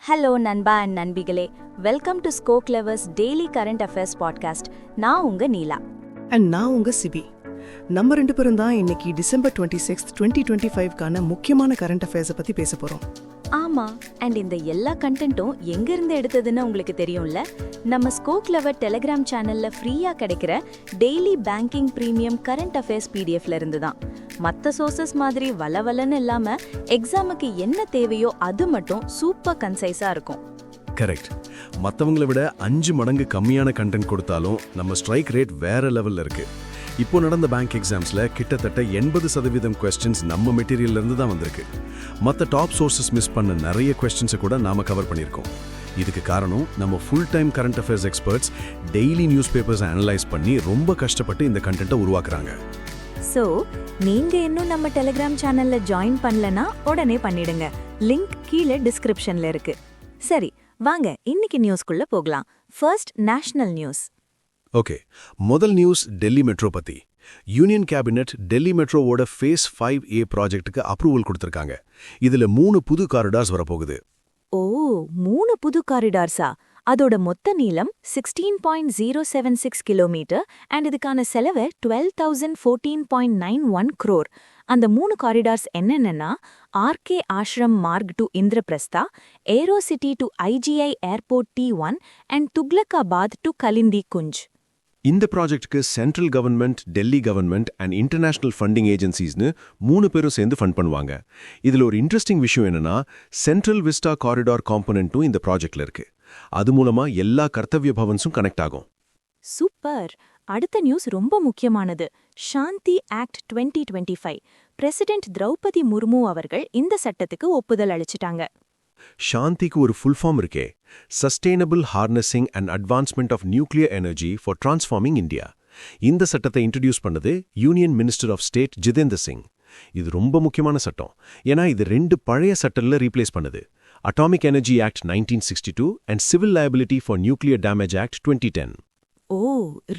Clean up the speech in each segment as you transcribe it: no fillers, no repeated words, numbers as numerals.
Hello நண்பா and நண்பிகளே, welcome to sco clevers daily current affairs podcast. நான் உங்க நீலா. அண்ட் நான் உங்க சிபி. நம்ம ரெண்டு பேரும் தான் இன்னைக்கு டிசம்பர் 26, 2025க்கான முக்கியமான கரண்ட் அஃபேர்ஸை பத்தி பேச போறோம். ஆமா, அண்ட் இந்த எல்லா கண்டென்ட்டும் எங்க இருந்து எடுத்ததுன்னு உங்களுக்கு தெரியும்ல. நம்ம ஸ்கோ கிளவர் டெலிகிராம் சேனல்ல ஃப்ரீயா கிடைக்கிற daily banking premium current affairs பிடிஎஃப்ல இருந்து தான். மற்ற சோர்சஸ் மாதிரி வளவலன்னு இல்லாம எக்ஸாமுக்கு என்ன தேவையோ அது மட்டும் சூப்பர் கன்சைஸா இருக்கும். கரெக்ட். மற்றவங்களை விட 5 மடங்கு கம்மியான கண்டென்ட் கொடுத்தாலும் நம்ம ஸ்ட்ரைக் ரேட் வேற லெவல்ல இருக்கு. இப்போ நடந்த பேங்க் எக்ஸாம்ஸ்ல கிட்டத்தட்ட 80% கொஸ்டின்ஸ் நம்ம மெட்டீரியல்ல இருந்து தான் வந்திருக்கு. மற்ற டாப் சோர்சஸ் மிஸ் பண்ண நிறைய கொஸ்டின்ஸை கூட நாம கவர் பண்ணியிருக்கோம். இதுக்கு காரணம் நம்ம full time current affairs experts daily news papers analyse பண்ணி ரொம்ப கஷ்டப்பட்டு இந்த கண்டென்ட்டை உருவாக்குறாங்க. ஸோ நீங்க இன்னும் நம்ம டெலிகிராம் சேனல்ல ஜாயின் பண்ணலனா உடனே பண்ணிடுங்க. லிங்க் கீழே டிஸ்கிரிப்ஷன்ல இருக்கு. சரி, வாங்க இன்னைக்கு நியூஸ்க்குள்ள போகலாம். First national news. ஓகே, முதல் நியூஸ் டெல்லி மெட்ரோ பத்தி. யூனியன் கேபினெட் டெல்லி மெட்ரோவோட ஃபேஸ் 5A ப்ராஜெக்ட்டுக்கு அப்ரூவல் கொடுத்திருக்காங்க. இதுல 3 புது காரிடார்ஸ் வரப்போகுது. ஓ, 3 புது காரிடார்ஸா? அதோட மொத்த நீளம் 16.076 கிலோமீட்டர் அண்ட் இதுக்கான செலவு 12,014.91 crore. அந்த 3 காரிடார்ஸ் என்னென்னா RK Ashram Marg to Indraprastha, Aerocity to IGI airport T1 and Tughlakabad to Kalindi Kunj. இந்த ப்ராஜெக்ட்டுக்கு central government, Delhi government and international funding ஏஜென்சிஸ்னு 3 பேரும் சேர்ந்து ஃபண்ட் பண்ணுவாங்க. இதுல ஒரு இன்ட்ரெஸ்டிங் விஷயம் என்னன்னா, சென்ட்ரல் விஸ்டா காரிடார் காம்பனன்ட்டும் இந்த ப்ராஜெக்ட்ல இருக்கு. அது மூலமா எல்லா கர்த்தவ்ய பவன்ஸும் கனெக்ட் ஆகும். சூப்பர். அடுத்த நியூஸ் ரொம்ப முக்கியமானது. சாந்தி ஆக்ட் 2025. பிரசிடென்ட் திரௌபதி முர்மு அவர்கள் இந்த சட்டத்துக்கு ஒப்புதல் அளிச்சிட்டாங்க. சாந்திக்கு ஒரு ஃபுல் ஃபார்ம் இருக்கே, sustainable harnessing and advancement of nuclear energy for transforming India. இந்த சட்டத்தை இன்ட்ரடியூஸ் பண்ணது union minister of state Jitendra Singh. இது ரொம்ப முக்கியமான சட்டம், ஏன்னா இது 2 பழைய சட்டங்களை ரீப்ளேஸ் பண்ணுது. Atomic energy act 1962 and civil liability for nuclear damage act 2010. ஓ,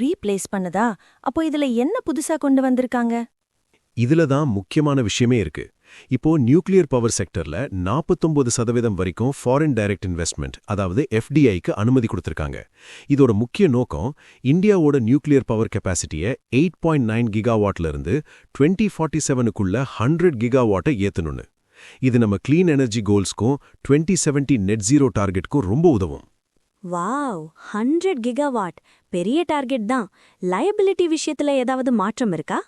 ரீப்ளேஸ் பண்ணதா? அப்போ இதுல என்ன புதுசா கொண்டு வந்திருக்காங்க? இதுல தான் முக்கியமான விஷயமே இருக்கு. இப்போ நியூக்ளியர் பவர் செக்டர்ல 49% வரைக்கும் ஃபாரின் டைரக்ட் இன்வெஸ்ட்மெண்ட், அதாவது FDIக்கு அனுமதி கொடுத்திருக்காங்க. இதோட முக்கிய நோக்கம் இந்தியாவோட நியூக்ளியர் பவர் கெப்பாசிட்டியை 8.9 கிகாவாட்ல இருந்து 2047க்குள்ள 100 கிகாவாட்டை ஏத்தணும்னு. இது நம்ம கிளீன் எனர்ஜி கோல்ஸ்க்கும் 2070 நெட் ஜீரோ டார்கெட்க்கும் ரொம்ப உதவும். வாவ், 100 கிகாவாட் பெரிய டார்கெட் தான். லயபிலிட்டி விஷயத்துல ஏதாவது மாற்றம் இருக்கா?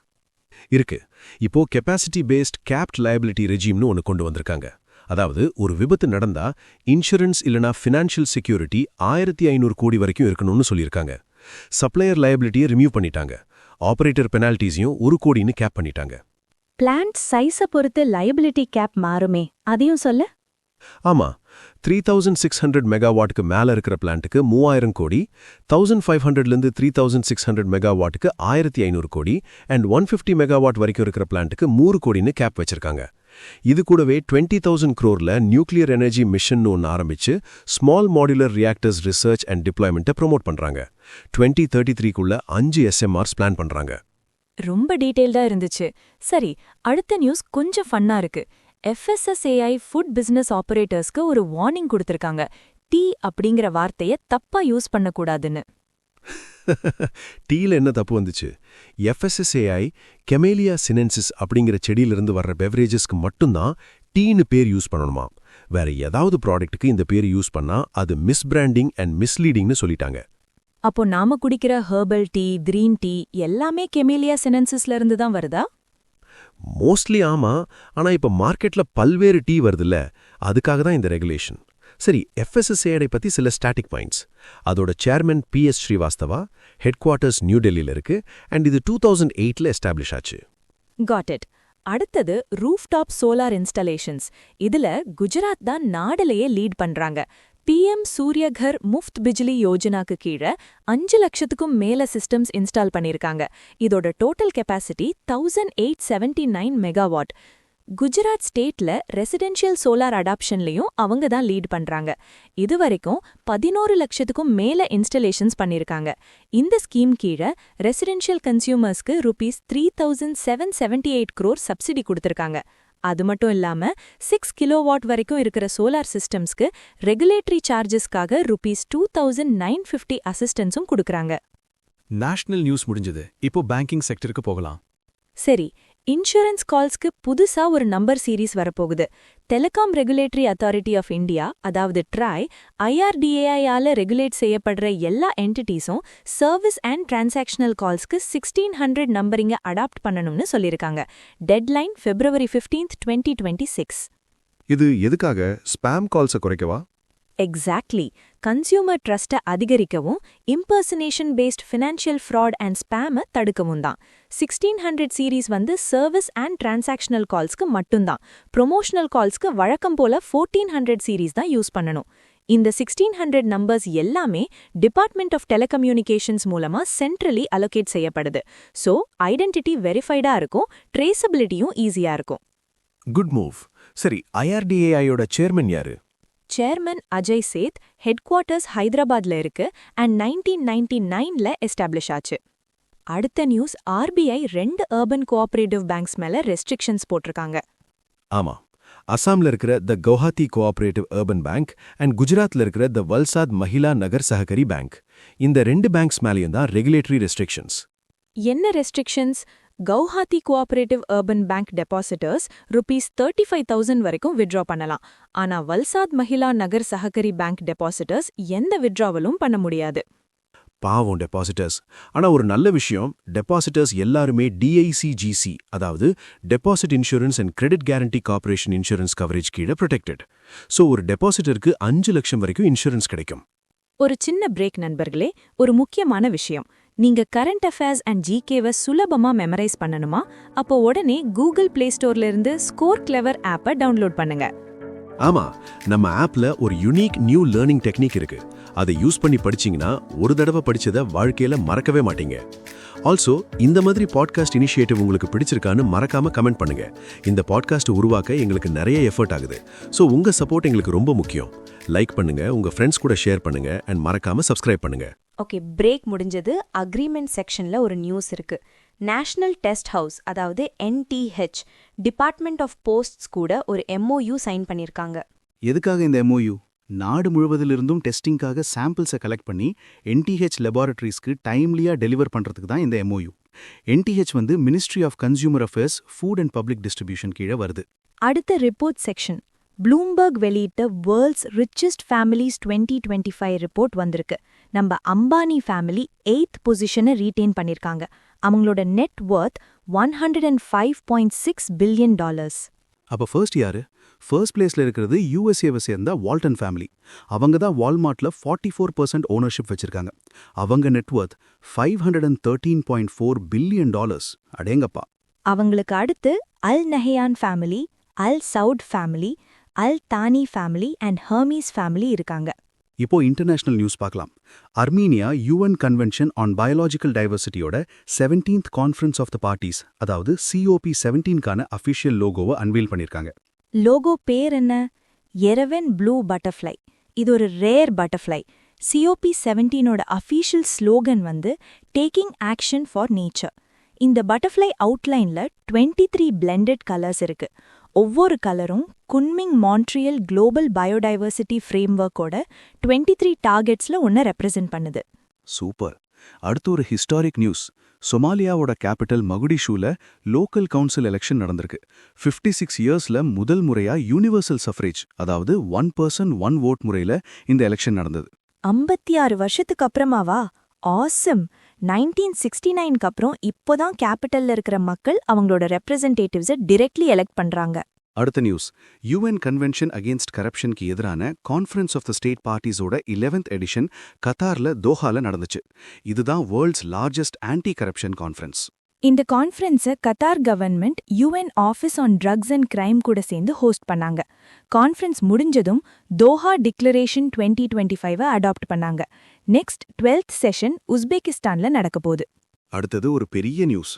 இருக்கு. இப்போ கெப்பாசிட்டி பேஸ்ட் கேப்ட் லயபிலிட்டி ரெஜிம்னு ஒன்று கொண்டு வந்திருக்காங்க. அதாவது ஒரு விபத்து நடந்தா இன்சூரன்ஸ் இல்லனா ஃபினான்ஷியல் செக்யூரிட்டி 1500 கோடி வரைக்கும் இருக்கணும்னு சொல்லியிருக்காங்க. சப்ளையர் லயபிலிட்டியை ரிமூவ் பண்ணிட்டாங்க. ஆபரேட்டர் பெனால்டிஸையும் 1 கோடின்னு கேப் பண்ணிட்டாங்க. பிளான்ட் சைஸை பொறுத்து லயபிலிட்டி கேப் மாறுமே, அதையும் சொல்ல. ஆமா, 3600 மெகாவாட்டுக்கு மேல இருக்கிற பிளான்ட்டுக்கு 3000 கோடி, 1500லேருந்து 3600 மெகாவாட்டுக்கு 1500 கோடி அண்ட் 150 மெகாவாட் வரைக்கும் இருக்கிற பிளான்ட்டுக்கு 100 கோடின்னு கேப் வச்சிருக்காங்க. இது கூடவே 20,000 crore நியூக்ளியர் எனர்ஜி மிஷன் ஒன்று ஆரம்பிச்சு small modular reactors research and டிப்ளாய்மெண்ட்டை ப்ரமோட் பண்றாங்க. 2033க்குள்ள 5 SMRs பிளான் பண்றாங்க. ரொம்ப டீடைல்டா இருந்துச்சு. சரி, அடுத்த நியூஸ் கொஞ்சம் ஃபன்னா இருக்கு. FSSAI ஃபுட் பிசினஸ் ஆபரேட்டர்ஸ்க்கு ஒரு வார்னிங் கொடுத்திருக்காங்க. டீ அப்படிங்கிற வார்த்தையை தப்பா யூஸ் பண்ணக்கூடாதுன்னு. டீல என்ன தப்பு வந்துச்சு? FSSAI கெமேலியா சினென்சிஸ் அப்படிங்கிற செடியிலிருந்து வர்ற பெவரேஜஸ்க்கு மட்டும்தான் டீன்னு பேர் யூஸ் பண்ணணுமா. வேற ஏதாவது ப்ராடக்ட்டுக்கு இந்த பேர் யூஸ் பண்ணா அது மிஸ்பிராண்டிங் அண்ட் மிஸ்லீடிங்னு சொல்லிட்டாங்க. அப்போ நாம குடிக்கிற ஹெர்பல் டீ, கிரீன் டீ எல்லாமே கெமேலியா சினென்சிஸ்ல இருந்து தான் வருதா? மோஸ்ட்லி ஆமா. ஆனா இப்ப மார்க்கெட்ல பல்வேறு டீ வருதுல்ல, அதுக்காக தான் இந்த ரெகுலேஷன். சரி, FSSAI பத்தி சில ஸ்டாட்டிக் பாயிண்ட்ஸ். அதோட chairman PS Srivastava, head quarters new டெல்லியில இருக்கு அண்ட் இது 2008ல எஸ்டாப்ளிஷ் ஆச்சு. Got it. அடுத்தது ரூஃப்டாப் சோலார் இன்ஸ்டலேஷன்ஸ். இதுல குஜராத் தான் நாடுலயே லீட் பண்றாங்க. PM சூரியகர் முஃப்த் பிஜ்லி யோஜனாக்கு கீழே 5 லட்சத்துக்கும் மேல சிஸ்டம்ஸ் இன்ஸ்டால் பண்ணிருக்காங்க. இதோட டோட்டல் கெப்பாசிட்டி 1879 மெகாவாட். குஜராத் ஸ்டேட்ல ரெசிடென்ஷியல் சோலார் அடாப்ஷன்லயும் அவங்க தான் லீட் பண்றாங்க. இதுவரைக்கும் 11 லட்சத்துக்கும் மேல இன்ஸ்டலேஷன்ஸ் பண்ணிருக்காங்க. இந்த ஸ்கீம் கீழே ரெசிடென்ஷியல் கன்சியூமர்ஸ்க்கு ₹3,778 crore சப்சிடி கொடுத்திருக்காங்க. அது மட்டும் இல்லாம 6 கிலோவாட் வரைக்கும் இருக்கிற சோலார் சிஸ்டம்ஸ்க்கு ரெகுலேட்டரி சார்ஜஸ்க்காக ₹2950 அசிஸ்டன்ஸும் கொடுக்கறாங்க. நேஷனல் நியூஸ் முடிஞ்சது. இப்போ பேங்கிங் செக்டருக்கு போகலாம். சரி, இன்சூரன்ஸ் கால்ஸ்க்கு புதுசா ஒரு நம்பர் சீரீஸ் வரப்போகுது. Telecom regulatory authority of India, அதாவது ட்ராய், IRDAI-ஆல ரெகுலேட் செய்யப்படுற எல்லா என்டிட்டிஸும் சர்வீஸ் அண்ட் டிரான்சாக்ஷனல் கால்ஸ்க்கு 1600 நம்பரிங்க அடாப்ட் பண்ணணும்னு சொல்லியிருக்காங்க. Deadline February 15, 2026. இது எதுக்காக? ஸ்பாம் கால்ஸை குறைக்கவா? எக்ஸாக்ட்லி. கன்சியூமர் ட்ரஸ்ட்டை அதிகரிக்கவும் impersonation based financial fraud and ஸ்பேமை தடுக்கவும் தான். 1600 சீரீஸ் வந்து சர்வீஸ் அண்ட் டிரான்சாக்ஷனல் கால்ஸ்க்கு மட்டும்தான். ப்ரொமோஷனல் கால்ஸ்க்கு வழக்கம் போல 1400 சீரீஸ் தான் யூஸ் பண்ணணும். இந்த 1600 நம்பர்ஸ் எல்லாமே டிபார்ட்மெண்ட் ஆஃப் டெலிகம்யூனிகேஷன்ஸ் மூலமா சென்ட்ரலி அலோகேட் செய்யப்படுது. ஸோ ஐடென்டிட்டி வெரிஃபைடா இருக்கும், ட்ரேசபிலிட்டியும் ஈஸியா இருக்கும். Good move. சரி, IRDAI-யோட சேர்மன் யாரு? Chairman Ajay Seth. Headquarters ஹைதராபாத்ல இருக்கு அண்ட் 1999ல எஸ்டாப்ளிஷ் ஆச்சு. அடுத்த news, RBI 2 urban cooperative banks மேல ரெஸ்ட்ரிக்ஷன்ஸ் போட்டிருக்காங்க. ஆமா, அசாம்ல இருக்கிற the Guwahati cooperative urban bank and குஜராத்ல இருக்கிற த வல்சாத் மஹிலா நகர் சஹகரி பேங்க், இந்த 2 பேங்க்ஸ் மேலேயும் தான் ரெகுலேட்டரி ரெஸ்ட்ரிக்ஷன்ஸ். என்ன restrictions? Guwahati cooperative urban bank depositors ₹35,000 வரைக்கும் வித்ட்ரா பண்ணலாம். ஆனா வல்சாத் மஹிலா நகர் சஹகரி பேங்க் டெபாசிட்டர்ஸ் எந்த வித்ட்ராவலும் பண்ண முடியாது. பாவம் டெபாசிட்டர்ஸ். ஆனா ஒரு நல்ல விஷயம், டெபாசிட்டர்ஸ் எல்லாருமே DICGC, அதாவது deposit insurance and credit guarantee corporation insurance coverage கீழே ப்ரொடெக்டட். ஸோ ஒரு டெபாசிட்டருக்கு 5 லட்சம் வரைக்கும் இன்சூரன்ஸ் கிடைக்கும். ஒரு சின்ன பிரேக் நண்பர்களே. ஒரு முக்கியமான விஷயம், நீங்க கரண்ட் அஃபேர்ஸ் அண்ட் ஜிகேவை சுலபமா மெமரைஸ் பண்ணணுமா? அப்போ உடனே கூகுள் பிளே ஸ்டோர்ல இருந்து ஸ்கோர் கிளவர் ஆப்பை டவுன்லோட் பண்ணுங்க. ஆமா, நம்ம ஆப்ல ஒரு யுனிக் நியூ லேர்னிங் டெக்னிக் இருக்கு. அதை யூஸ் பண்ணி படிச்சீங்கன்னா ஒரு தடவை படிச்சதை வாழ்க்கையில மறக்கவே மாட்டீங்க. ஆல்சோ, இந்த மாதிரி பாட்காஸ்ட் இனிஷியேட்டிவ் உங்களுக்கு பிடிச்சிருக்கான்னு மறக்காம கமெண்ட் பண்ணுங்க. இந்த பாட்காஸ்ட் உருவாக்க எங்களுக்கு நிறைய எஃபர்ட் ஆகுது. ஸோ உங்க சப்போர்ட் எங்களுக்கு ரொம்ப முக்கியம். லைக் பண்ணுங்க, உங்க ஃப்ரெண்ட்ஸ் கூட ஷேர் பண்ணுங்க அண்ட் மறக்காம சப்ஸ்கிரைப் பண்ணுங்க. ஓகே, பிரேக் முடிஞ்சது. அக்ரிமெண்ட் செக்ஷன்ல ஒரு நியூஸ் இருக்கு. நேஷனல் டெஸ்ட் ஹவுஸ், அதாவது NTH, டிபார்ட்மெண்ட் ஆஃப் போஸ்ட்ஸ் கூட ஒரு MOU சைன் பண்ணிருக்காங்க. எதுக்காக இந்த MOU? நாடு முழுவதிலிருந்தும் டெஸ்டிங்காக சாம்பிள்ஸை கலெக்ட் பண்ணி NTH லெபார்டரிஸ்க்கு டைம்லியா டெலிவர் பண்றதுக்கு தான் இந்த MOU. NTH வந்து ministry of consumer affairs, food and public distribution கீழே வருது. அடுத்த ரிப்போர்ட் செக்ஷன். ப்ளூம்பர்க் வெளியிட்ட வேர்ல்ட்ஸ் ரிச்சஸ்ட் ஃபேமிலிஸ் 2025 ரிப்போர்ட் வந்திருக்கு. நம்ம அம்பானி ஃபேமிலி 8th பொசிஷனை ரீடெயின் பண்ணிருக்காங்க. அவங்களோட நெட் வர்த் $105.6 பில்லியன். அப்ப ஃபர்ஸ்ட் யாரு? ஃபர்ஸ்ட் பிளேஸ்ல இருக்கிறது USA-வை சேர்ந்த வால்டன் ஃபேமிலி. அவங்க தான் வால்மார்ட்ல 44% ஓனர்ஷிப் வச்சிருக்காங்க. அவங்க நெட்வொர்த் $513.4 பில்லியன். அடேங்கப்பா. அவங்களுக்கு அடுத்து Al Nahyan family, Al Saud family, Al Thani family and Hermes family இருக்காங்க. இப்போ இன்டர்நேஷனல் நியூஸ் பார்க்கலாம். Armenia UN convention on biological டைவர்சிட்டியோட 17th conference of the parties, அதாவது COP17க்கான அஃபிஷியல் லோகோவை அன்வீல் பண்ணிருக்காங்க. லோகோ பேர் என்ன? Yerevan blue butterfly. இது ஒரு ரேர் பட்டர்ஃப்ளை. COP17ஓட அஃபீஷியல் ஸ்லோகன் வந்து டேக்கிங் ஆக்ஷன் ஃபார் நேச்சர். இந்த பட்டர்ஃப்ளை அவுட்லைன்ல 23 பிளெண்டட் கலர்ஸ் இருக்கு. ஒவ்வொரு கலரும் குன்மிங் மான்ட்ரியல் குளோபல் பயோடைவர்சிட்டி ஃப்ரேம்வொர்க்கோட 23 டார்கெட்ஸ்ல ஒன்ன ரெப்ரசென்ட் பண்ணுது. சூப்பர். அடுத்து ஒரு ஹிஸ்டாரிக் நியூஸ். சொமாலியாவோட கேபிட்டல் மகுடிஷூல லோக்கல் கவுன்சில் எலெக்ஷன் நடந்திருக்கு. 56 இயர்ஸ்ல முதல் முறையா யூனிவர்சல் சஃப்ரேஜ், அதாவது 1 person 1 vote முறையில இந்த எலெக்ஷன் நடந்தது. 56 வருஷத்துக்கு அப்புறமாவா? ஆசம். 1969க்கு அப்புறம் இப்போதான் கேபிட்டல்ல இருக்கிற மக்கள் அவங்களோட ரெப்ரசன்டேட்டிவ்ஸை டிரெக்ட்லி எலெக்ட் பண்றாங்க. அடுத்த நியூஸ். UN கன்வென்ஷன் அகேன்ஸ்ட் கரப்ஷனுக்கு எதிரான கான்ஃபரன்ஸ் ஆஃப் த ஸ்டேட் பார்ட்டிஸோட 11th எடிஷன் கத்தார்ல தோஹால நடந்துச்சு. இதுதான் world's largest anti corruption conference. இந்த கான்ஃபரன்ஸை Qatar government UN office on drugs and crime கூட சேர்ந்து ஹோஸ்ட் பண்ணாங்க. கான்ஃபரன்ஸ் முடிஞ்சதும் தோஹா டிக்ளரேஷன் 2025 அடாப்ட் பண்ணாங்க. நெக்ஸ்ட் 12th செஷன் உஸ்பெகிஸ்தான்ல நடக்கப்போகுது. அடுத்தது ஒரு பெரிய நியூஸ்.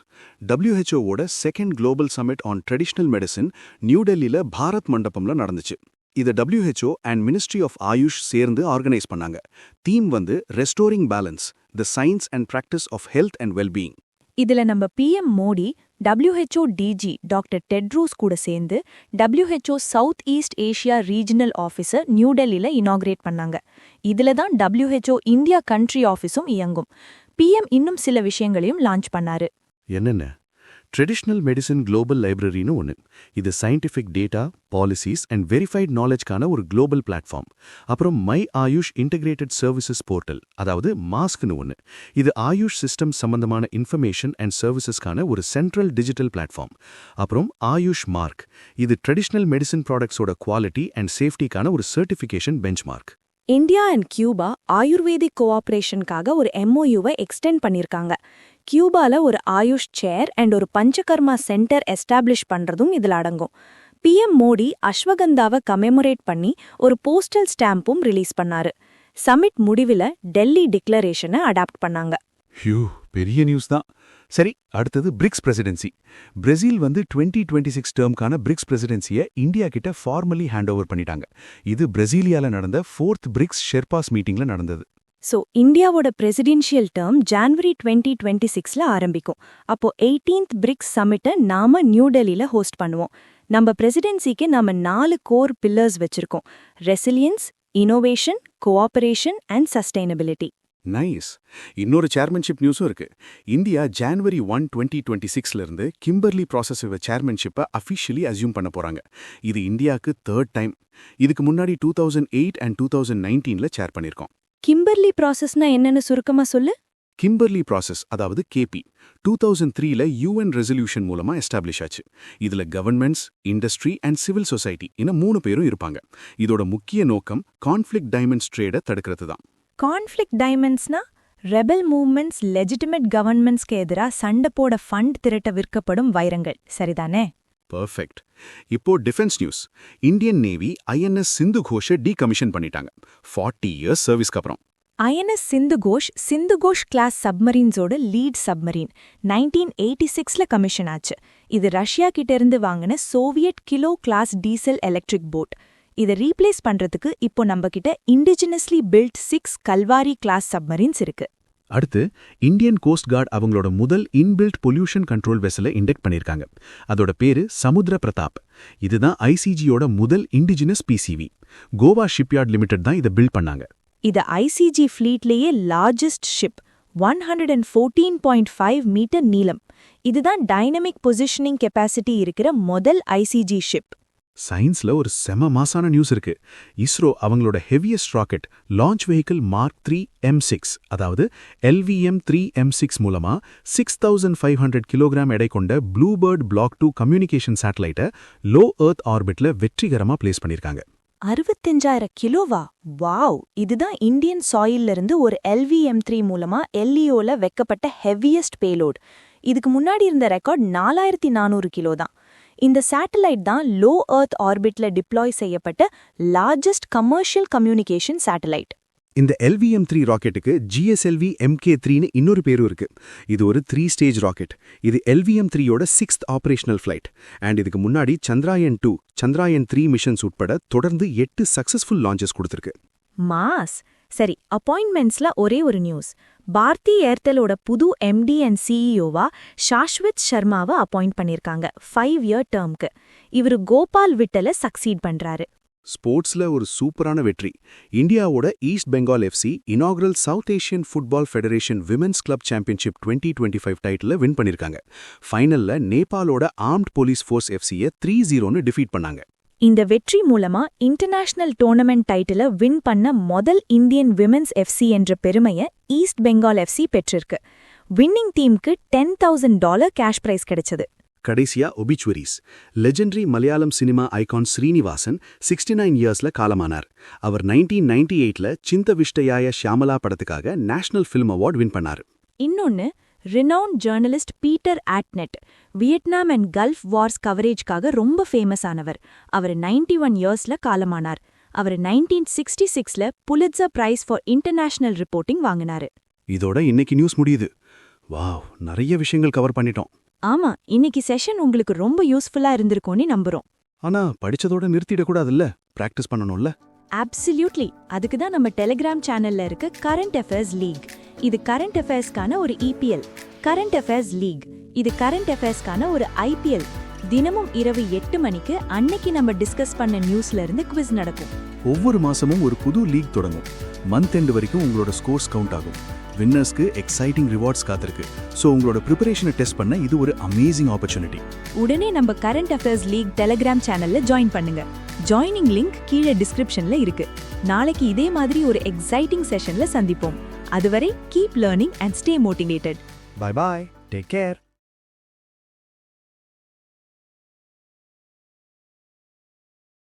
WHO-வோட 2nd global summit on traditional medicine new டெல்லியில பாரத் மண்டபம்ல நடந்துச்சு. இதை WHO and ministry of Ayush சேர்ந்து ஆர்கனைஸ் பண்ணாங்க. தீம் வந்து restoring balance, the science and practice of health and wellbeing. இதுல நம்ம PM Modi WHO DG doctor Tedros கூட சேர்ந்து WHO south east Asia regional officer New டெல்லியில இனாகிரேட் பண்ணாங்க. இதுல தான் WHO இந்தியா கண்ட்ரி ஆஃபீஸும் இயங்கும். பிஎம் இன்னும் சில விஷயங்களையும் லான்ச் பண்ணாரு. என்னென்ன? ட்ரெடிஷ்னல் மெடிசின் குளோபல் லைப்ரரின்னு ஒன்று. இது scientific data, policies and verified நாலேஜ்க்கான ஒரு குளோபல் பிளாட்ஃபார்ம். அப்புறம் my Ayush integrated services portal, அதாவது மாஸ்க்னு ஒன்று. இது ஆயுஷ் சிஸ்டம் சம்பந்தமான இன்ஃபர்மேஷன் அண்ட் சர்வீசஸ்க்கான ஒரு சென்ட்ரல் டிஜிட்டல் பிளாட்ஃபார்ம். அப்புறம் ஆயுஷ் மார்க், இது ட்ரெடிஷ்னல் மெடிசின் ப்ராடக்ட்ஸோட குவாலிட்டி அண்ட் சேஃப்டிக்கான ஒரு certification benchmark. India and Cuba Ayurvedic கோஆபரேஷனுக்காக ஒரு MOUவை எக்ஸ்டெண்ட் பண்ணிருக்காங்க. கியூபால ஒரு ஆயுஷ் சேர் அண்ட் ஒரு பஞ்சகர்மா சென்டர் எஸ்டாப்ளிஷ் பண்றதும் இதுல அடங்கும். பிஎம் மோடி அஸ்வகந்தாவை கமெமரேட் பண்ணி ஒரு போஸ்டல் ஸ்டாம்பும் ரிலீஸ் பண்ணாரு. சமிட் முடிவில் டெல்லி டிக்ளரேஷனை அடாப்ட் பண்ணாங்க. ஹியூ, பெரிய நியூஸ் தான். சரி, அடுத்தது பிரிக்ஸ் பிரசிடென்சி. பிரேசில் 2026 டேர்ம்கான பிரிக்ஸ் பிரசிடென்சியை இந்தியா கிட்ட ஃபார்மலி ஹேண்ட் ஓவர் பண்ணிட்டாங்க. இது பிரேசிலியால நடந்த 4th பிரிக்ஸ் ஷெர்பாஸ் மீட்டிங்ல நடந்தது. ஸோ இந்தியாவோட பிரசிடென்ஷியல் டேர்ம் ஜான்வரி 2026ல ஆரம்பிக்கும். அப்போ 18th பிரிக்ஸ் சமிட்டை நாம நியூ டெல்லியில ஹோஸ்ட் பண்ணுவோம். நம்ம பிரசிடென்சிக்கு நாம 4 கோர் பில்லர்ஸ் வச்சிருக்கோம்: resilience, innovation, cooperation and sustainability. Nice. இன்னொரு சேர்மன்ஷிப் நியூஸும் இருக்கு. இந்தியா ஜான்வரி 1, 2026ல இருந்து கிம்பர்லி ப்ராசஸ் சேர்மன்ஷிப்பை அஃபிஷியலி அஸ்யூம் பண்ண போறாங்க. இது இந்தியாவுக்கு 3rd டைம். இதுக்கு முன்னாடி 2008 அண்ட் 2019ல சேர் பண்ணிருக்கோம். கிம்பர்லி ப்ராசஸ்னா என்னன்னு சுருக்கமா சொல்லு. கிம்பர்லி ப்ராசஸ், அதாவது கேபி, 2003ல UN ரெசல்யூஷன் மூலமா எஸ்டாப்ளிஷ் ஆச்சு. இதுல governments, industry and civil society இன்னும் 3 பேரும் இருப்பாங்க. இதோட முக்கிய நோக்கம் கான்ஃப்ளிக்ட் டைமண்ட்ஸ் ட்ரேடை தடுக்கிறது தான். கான்ஃப்ளிக்ட் டைமண்ட்ஸ்னா ரெபல் மூவ்மெண்ட்ஸ், லெஜிட்டிமேட் கவர்மெண்ட்ஸ்க்கு எதிராக சண்டை போட ஃபண்ட் திரட்ட விற்கப்படும் வைரங்கள், சரிதானே? பர்ஃபெக்ட். இப்போ defence news. Indian navy INS Sindhu கோஷை டீகமிஷன் பண்ணிட்டாங்க 40 இயர்ஸ் சர்வீஸ்க்கு அப்புறம். INS சிந்துகோஷ் கிளாஸ் சப்மரீன்ஸோட லீட் சப்மரீன் 1986ல கமிஷன் ஆச்சு. இது ரஷ்யா கிட்ட இருந்து வாங்கின Soviet kilo class diesel electric boat. இதை ரீப்ளேஸ் பண்றதுக்கு இப்போ நம்ம கிட்ட indigenously built 6 Kalvari class submarines இருக்கு. அடுத்து இந்தியன் கோஸ்ட் கார்டு அவங்களோட முதல் இன்பில்ட் பொல்யூஷன் கண்ட்ரோல் வெசலை இண்டெக்ட் பண்ணிருக்காங்க. அதோட பேரு சமுத்திர பிரதாப். இதுதான் ICGயோட முதல் indigenous PCV. Goa shipyard limited தான் இதை பில்ட் பண்ணாங்க. இது ICG ஃப்ளீட்லேயே லார்ஜஸ்ட் ஷிப், 114.5 மீட்டர் நீளம். இதுதான் டைனமிக் பொசிஷனிங் கெப்பாசிட்டி இருக்கிற முதல் ICG ஷிப். சயின்ஸ்ல ஒரு செம மாசான நியூஸ் இருக்கு. இஸ்ரோ அவங்களோட heaviest rocket launch vehicle mark 3 M6, அதாவது LVM-3 M6 மூலமா 6500 கிலோகிராம் எடை கொண்ட ப்ளூபேர்ட் Block 2 கம்யூனிகேஷன் சேட்டலைட்டை லோ எர்த் ஆர்பிட்ல வெற்றிகரமா பிளேஸ் பண்ணிருக்காங்க. 65,000 கிலோவா? வாவ்! இதுதான் இந்தியன் சாயில்ல இருந்து ஒரு LVM-3 மூலமா LEOல வைக்கப்பட்ட ஹெவியஸ்ட் பேலோட். இதுக்கு முன்னாடி இருந்த ரெக்கார்ட் 4400 கிலோ தான். இந்த சேட்டலைட் தான் லோ எர்த் ஆர்பிட்ல டிப்ளாய் செய்யப்பட்ட லார்ஜஸ்ட் கமர்ஷியல் கம்யூனிகேஷன் சேட்டலைட். இந்த LVM-3 ராக்கெட்டுக்கு GSLV Mk3ன்னு இன்னொரு பேரும் இருக்கு. இது ஒரு 3 ஸ்டேஜ் ராக்கெட். இது LVM-3யோட 6th ஆபரேஷனல் ஃபிளைட். அண்ட் இதுக்கு முன்னாடி சந்திராயன் 2, சந்திராயன் 3 மிஷன்ஸ் உட்பட தொடர்ந்து 8 சக்சஸ்ஃபுல் லான்ச்சஸ் கொடுத்திருக்கு. மாஸ். சரி, அப்பாயின்மெண்ட்ஸ்ல ஒரே ஒரு நியூஸ். பாரதி ஏர்டெலோட புது MD அண்ட் CEOவா சாஸ்வத் சர்மாவை அப்பாயிண்ட் பண்ணிருக்காங்க 5 இயர் டேர்ம்க்கு. இவரு கோபால் விட்டல சக்சீட் பண்றாரு. ஸ்போர்ட்ஸ்ல ஒரு சூப்பரான வெற்றி. இந்தியாவோட East Bengal FC inaugural South Asian football federation women's club championship 2025 டைட்டில வின் பண்ணிருக்காங்க. ஃபைனல்ல நேபாளோட ஆர்ம்ட் போலீஸ் ஃபோர்ஸ் FCயை 3-0ன்னு டிஃபீட் பண்ணாங்க. இந்த வெற்றி மூலமா இன்டர்நேஷனல் டோர்னமெண்ட் டைட்டில வின் பண்ண முதல் இந்தியன் விமென்ஸ் FC என்ற பெருமையை ஈஸ்ட் பெங்கால் FC பெற்றிருக்கு. வின்னிங் டீமுக்கு $10,000 கேஷ் பிரைஸ் கிடைச்சது. கடைசியா obituaries. Legendary Malayalam cinema icon Sreenivasan 69 இயர்ஸ்ல காலமானார். அவர் 1998ல சிந்தவிஷ்டயாய ஷியாமலா படத்துக்காக நேஷனல் ஃபிலிம் அவார்ட் வின் பண்ணார். இன்னொன்னு, renowned journalist Peter Arnett Vietnam and Gulf wars கவரேஜ்காக ரொம்ப ஃபேமஸ் ஆனவர். அவர் 91 இயர்ஸ்ல காலமானார். அவர் 1966ல Pulitzer prize for international reporting வாங்கினாரு. இதோட இன்னைக்கு நியூஸ் முடியுது. வாவ், நிறைய விஷயங்கள் கவர் பண்ணிட்டோம். ஆமா, இன்னைக்கு செஷன் உங்களுக்கு ரொம்ப யூஸ்ஃபுல்லா இருந்திருக்கும்னு நம்புறோம். ஆனா படிச்சதோட நிறுத்திடக்கூடாதுல்ல, பிராக்டிஸ் பண்ணணும்ல. அப்சல்யூட்லி. அதுக்கு தான் நம்ம டெலிகிராம் சேனல்ல இருக்க கரண்ட் அஃபேர்ஸ் லீக். இது கரண்ட் அஃபேர்ஸ்க்கான ஒரு EPL. Current affairs league. இது கரண்ட் அஃபேர்ஸ்க்கான ஒரு IPL. தினமும் இரவு 8 மணிக்கு அன்னைக்கு நம்ம டிஸ்கஸ் பண்ண நியூஸ்ல இருந்து குவிஸ் நடக்கும். ஒவ்வொரு மாசமும் ஒரு புது லீக் தொடங்கும். மந்த் எண்ட் வரைக்கும் உங்களோட ஸ்கோர்ஸ் கவுண்ட் ஆகும். வின்னர்ஸ்க்கு எக்ஸைட்டிங் ரிவார்ட்ஸ் காத்திருக்கு. ஸோ உங்களோட ப்ரிப்பரேஷனை டெஸ்ட் பண்ண இது ஒரு அமேசிங் ஆப்பர்ச்சுனிட்டி. உடனே நம்ம கரண்ட் அஃபேர்ஸ் லீக் டெலிகிராம் சேனல்ல ஜாயின் பண்ணுங்க. ஜாயினிங் லிங்க் கீழே டிஸ்கிரிப்ஷன்ல இருக்கு. நாளைக்கு இதே மாதிரி ஒரு எக்ஸைட்டிங் செஷன்ல சந்திப்போம். அதுவரை keep learning and stay motivated. Bye bye. Take care.